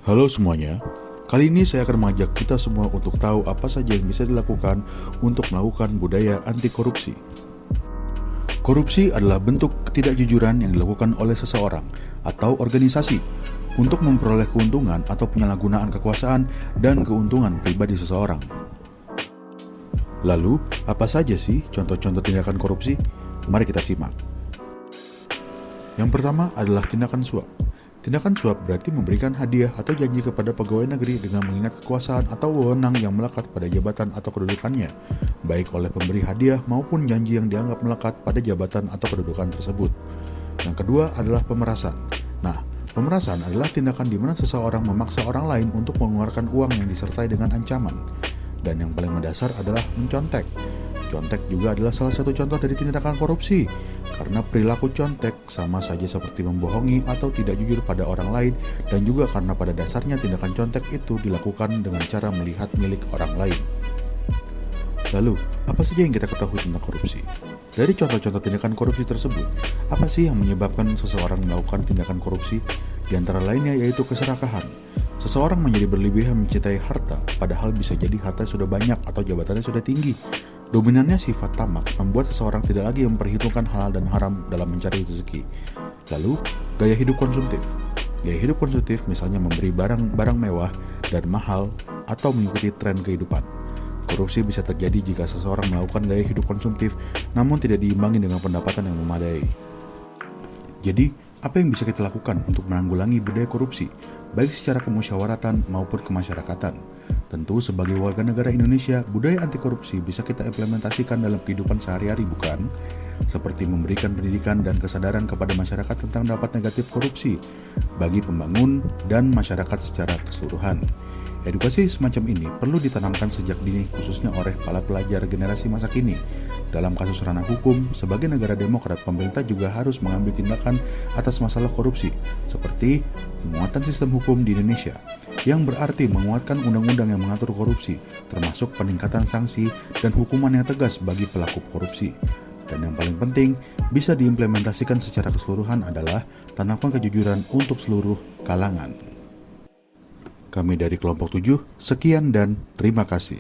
Halo semuanya, kali ini saya akan mengajak kita semua untuk tahu apa saja yang bisa dilakukan untuk melakukan budaya anti korupsi. Korupsi adalah bentuk ketidakjujuran yang dilakukan oleh seseorang atau organisasi untuk memperoleh keuntungan atau penyalahgunaan kekuasaan dan keuntungan pribadi seseorang. Lalu, apa saja sih contoh-contoh tindakan korupsi? Mari kita simak. Yang pertama adalah tindakan suap. Tindakan suap berarti memberikan hadiah atau janji kepada pegawai negeri dengan mengingat kekuasaan atau wewenang yang melekat pada jabatan atau kedudukannya, baik oleh pemberi hadiah maupun janji yang dianggap melekat pada jabatan atau kedudukan tersebut. Yang kedua adalah pemerasan. Nah, pemerasan adalah tindakan di mana seseorang memaksa orang lain untuk mengeluarkan uang yang disertai dengan ancaman. Dan yang paling mendasar adalah mencontek. Contek juga adalah salah satu contoh dari tindakan korupsi, karena perilaku contek sama saja seperti membohongi atau tidak jujur pada orang lain, dan juga karena pada dasarnya tindakan contek itu dilakukan dengan cara melihat milik orang lain. Lalu, apa saja yang kita ketahui tentang korupsi? Dari contoh-contoh tindakan korupsi tersebut, apa sih yang menyebabkan seseorang melakukan tindakan korupsi? Di antara lainnya yaitu keserakahan. Seseorang menjadi berlebihan mencintai harta, padahal bisa jadi harta sudah banyak atau jabatannya sudah tinggi. Dominannya sifat tamak membuat seseorang tidak lagi memperhitungkan halal dan haram dalam mencari rezeki. Lalu, gaya hidup konsumtif. Gaya hidup konsumtif misalnya memberi barang mewah dan mahal atau mengikuti tren kehidupan. Korupsi bisa terjadi jika seseorang melakukan gaya hidup konsumtif namun tidak diimbangi dengan pendapatan yang memadai. Jadi, apa yang bisa kita lakukan untuk menanggulangi budaya korupsi, baik secara kemusyawaratan maupun kemasyarakatan? Tentu sebagai warga negara Indonesia, budaya anti korupsi bisa kita implementasikan dalam kehidupan sehari-hari, bukan? Seperti memberikan pendidikan dan kesadaran kepada masyarakat tentang dampak negatif korupsi bagi pembangun dan masyarakat secara keseluruhan. Edukasi semacam ini perlu ditanamkan sejak dini khususnya oleh para pelajar generasi masa kini. Dalam kasus ranah hukum, sebagai negara demokrat, pemerintah juga harus mengambil tindakan atas masalah korupsi, seperti penguatan sistem hukum di Indonesia, yang berarti menguatkan undang-undang yang mengatur korupsi, termasuk peningkatan sanksi dan hukuman yang tegas bagi pelaku korupsi. Dan yang paling penting, bisa diimplementasikan secara keseluruhan adalah tanamkan kejujuran untuk seluruh kalangan. Kami dari kelompok 7, sekian dan terima kasih.